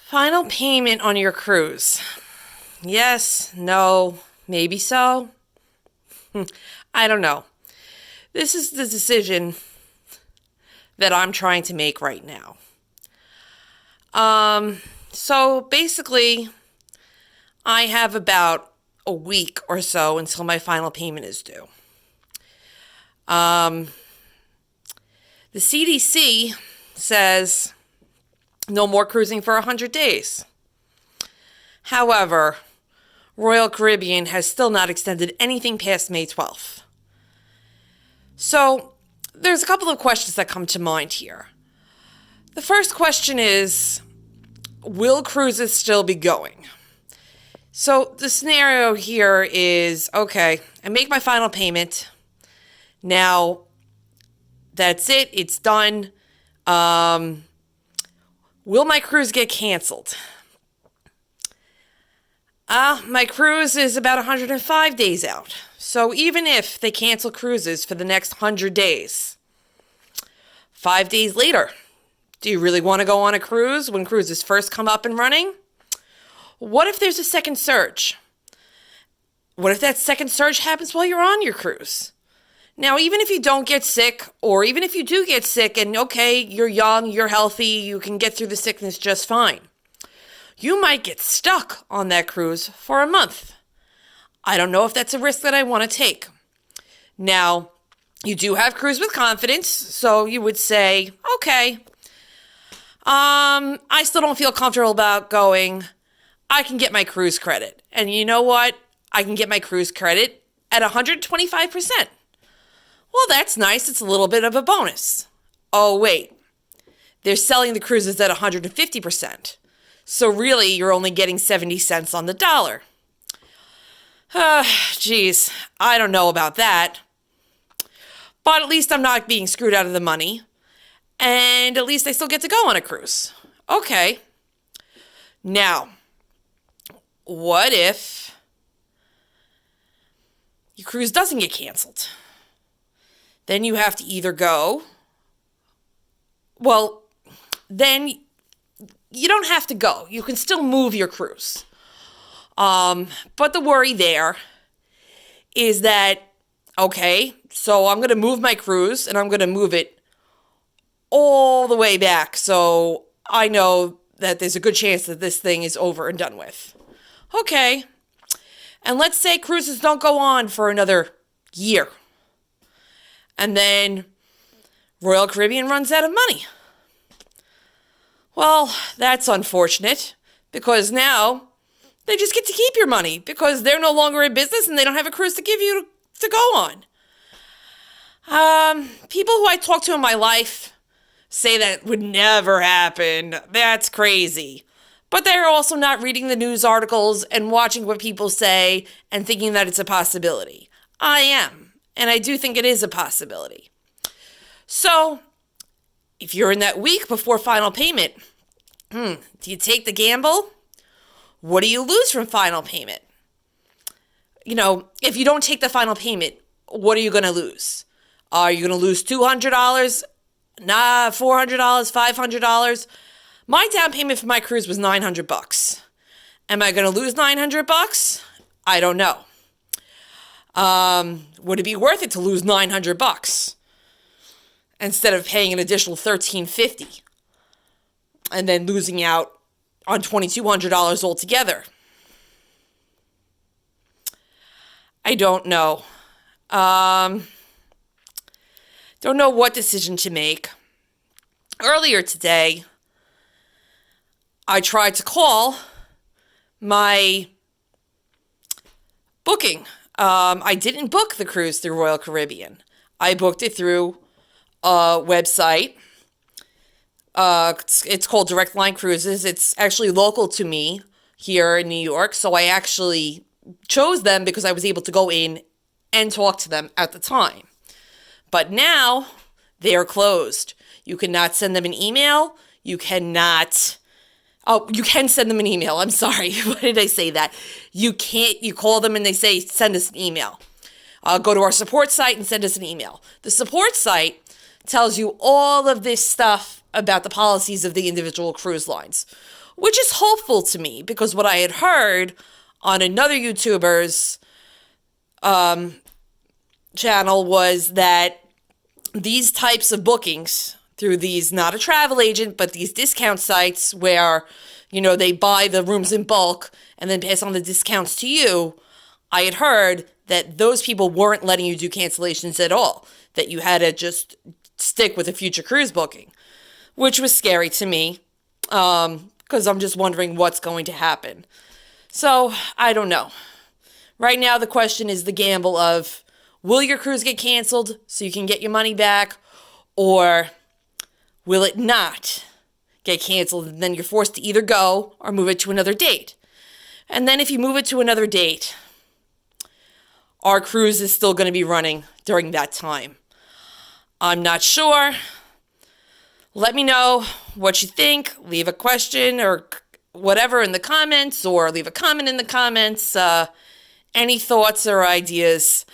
Final payment on your cruise. Yes, no, maybe so. I don't know. This is the decision that I'm trying to make right now. So basically, I have about a week or so until my final payment is due. The CDC says no more cruising for 100 days. However, Royal Caribbean has still not extended anything past May 12th. So, there's a couple of questions that come to mind here. The first question is, will cruises still be going? So, the scenario here is, okay, I make my final payment. Now, that's it. It's done. Will my cruise get canceled? My cruise is about 105 days out. So even if they cancel cruises for the next 100 days, 5 days later, do you really want to go on a cruise when cruises first come up and running? What if there's a second surge? What if that second surge happens while you're on your cruise? Now, even if you don't get sick, or even if you do get sick and, okay, you're young, you're healthy, you can get through the sickness just fine, you might get stuck on that cruise for a month. I don't know if that's a risk that I want to take. Now, you do have Cruise with Confidence, so you would say, okay, I still don't feel comfortable about going. I can get my cruise credit. And you know what? I can get my cruise credit at 125%. Well, that's nice. It's a little bit of a bonus. Oh, wait. They're selling the cruises at 150%. So really, you're only getting 70 cents on the dollar. Geez, I don't know about that. But at least I'm not being screwed out of the money. And at least I still get to go on a cruise. Okay. Now, what if your cruise doesn't get canceled? Then you have to either go, well, then you don't have to go. You can still move your cruise. But the worry there is that, okay, so I'm going to move my cruise and I'm going to move it all the way back. So I know that there's a good chance that this thing is over and done with. Okay. And let's say cruises don't go on for another year. And then Royal Caribbean runs out of money. Well, that's unfortunate because now they just get to keep your money because they're no longer in business and they don't have a cruise to give you to go on. People who I talk to in my life say that would never happen. That's crazy. But they're also not reading the news articles and watching what people say and thinking that it's a possibility. I am. And I do think it is a possibility. So, if you're in that week before final payment, do you take the gamble? What do you lose from final payment? You know, if you don't take the final payment, what are you going to lose? Are you going to lose $200? Nah, $400, $500? My down payment for my cruise was $900. Am I going to lose $900? I don't know. Would it be worth it to lose $900 instead of paying an additional $1,350 and then losing out on $2,200 altogether? I don't know. Don't know what decision to make. Earlier today, I tried to call my booking. I didn't book the cruise through Royal Caribbean. I booked it through a website. It's called Direct Line Cruises. It's actually local to me here in New York. So I actually chose them because I was able to go in and talk to them at the time. But now they are closed. You cannot send them an email. You cannot... Oh, you can send them an email. I'm sorry. Why did I say that? You can't, you call them and they say, send us an email. Go to our support site and send us an email. The support site tells you all of this stuff about the policies of the individual cruise lines. which is hopeful to me because what I had heard on another YouTuber's channel was that these types of bookings through these, not a travel agent, but these discount sites where, they buy the rooms in bulk and then pass on the discounts to you, I had heard that those people weren't letting you do cancellations at all, that you had to just stick with a future cruise booking, which was scary to me because I'm just wondering what's going to happen. So, I don't know. Right now, the question is the gamble of, will your cruise get canceled so you can get your money back, or will it not get canceled and then you're forced to either go or move it to another date? And then if you move it to another date, our cruise is still going to be running during that time. I'm not sure. Let me know what you think. Leave a question or whatever in the comments, or leave a comment in the comments. Any thoughts or ideas.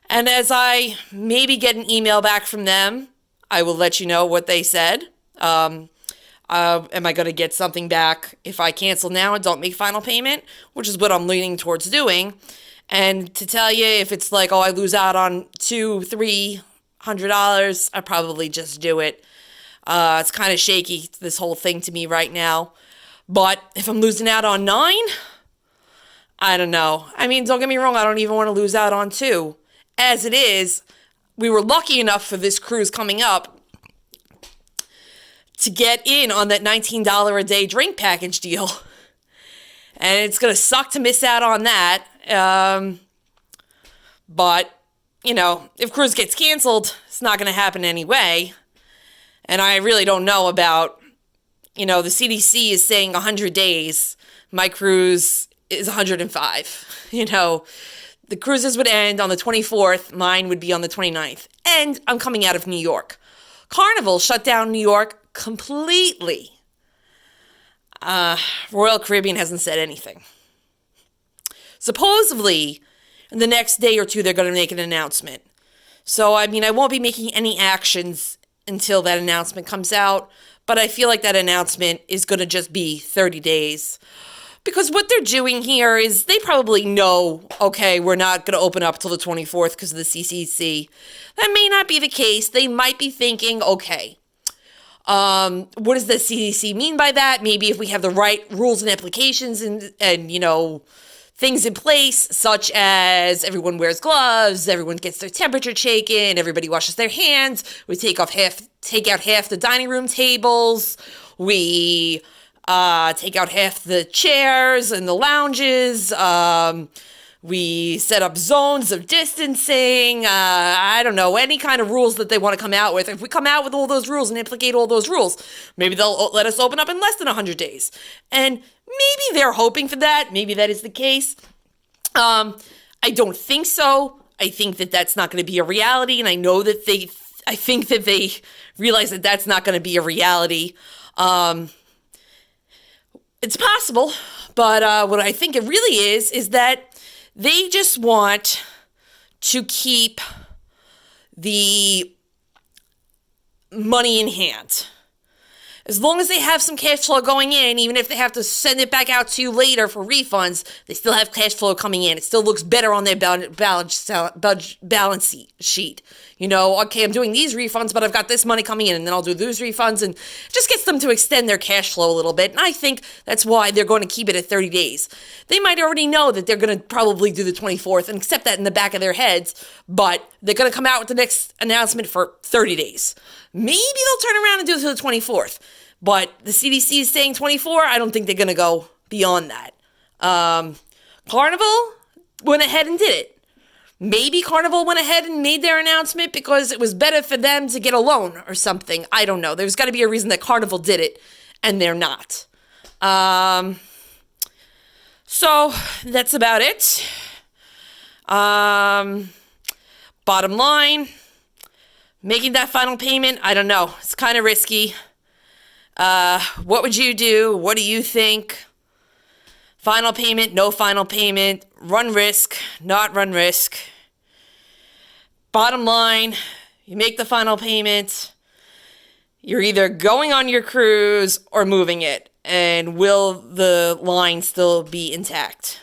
And as I maybe get an email back from them, I will let you know what they said. Am I going to get something back if I cancel now and don't make final payment? Which is what I'm leaning towards doing. And to tell you, if it's like, I lose out on $200-$300, I probably just do it. It's kind of shaky, this whole thing to me right now. But if I'm losing out on $9, I don't know. I mean, don't get me wrong, I don't even want to lose out on $2. As it is, we were lucky enough for this cruise coming up to get in on that $19 a day drink package deal. And it's going to suck to miss out on that. But, if cruise gets canceled, it's not going to happen anyway. And I really don't know about, the CDC is saying 100 days. My cruise is 105. The cruises would end on the 24th. Mine would be on the 29th. And I'm coming out of New York. Carnival shut down New York completely. Royal Caribbean hasn't said anything. Supposedly, in the next day or two, they're going to make an announcement. So, I won't be making any actions until that announcement comes out. But I feel like that announcement is going to just be 30 days. Because what they're doing here is they probably know, okay, we're not going to open up till the 24th because of the CCC. That may not be the case. They might be thinking, okay, what does the CDC mean by that? Maybe if we have the right rules and applications and things in place, such as everyone wears gloves, everyone gets their temperature taken, everybody washes their hands, we take out half the dining room tables, we take out half the chairs and the lounges, we set up zones of distancing, I don't know, any kind of rules that they want to come out with. If we come out with all those rules and implicate all those rules, maybe they'll let us open up in less than 100 days. And maybe they're hoping for that. Maybe that is the case. I don't think so. I think that that's not going to be a reality. And I know that I think that they realize that that's not going to be a reality. It's possible. But what I think it really is that they just want to keep the money in hand. As long as they have some cash flow going in, even if they have to send it back out to you later for refunds, they still have cash flow coming in. It still looks better on their balance sheet. Okay, I'm doing these refunds, but I've got this money coming in, and then I'll do those refunds, and it just gets them to extend their cash flow a little bit. And I think that's why they're going to keep it at 30 days. They might already know that they're going to probably do the 24th and accept that in the back of their heads, but they're going to come out with the next announcement for 30 days. Maybe they'll turn around and do it to the 24th. But the CDC is saying 24. I don't think they're going to go beyond that. Carnival went ahead and did it. Maybe Carnival went ahead and made their announcement because it was better for them to get a loan or something. I don't know. There's got to be a reason that Carnival did it and they're not. So that's about it. Bottom line, making that final payment, I don't know. It's kind of risky. What would you do? What do you think? Final payment, no final payment, run risk, not run risk. Bottom line, you make the final payment. You're either going on your cruise or moving it. And will the line still be intact?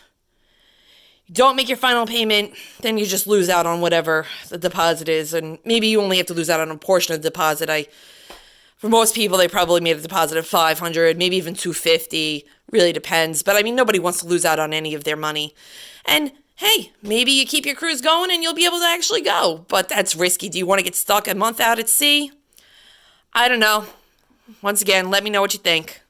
Don't make your final payment, then you just lose out on whatever the deposit is, and maybe you only have to lose out on a portion of the deposit. For most people, they probably made a deposit of $500, maybe even $250. Really depends. But I mean, nobody wants to lose out on any of their money. And hey, maybe you keep your cruise going and you'll be able to actually go. But that's risky. Do you want to get stuck a month out at sea? I don't know. Once again, let me know what you think.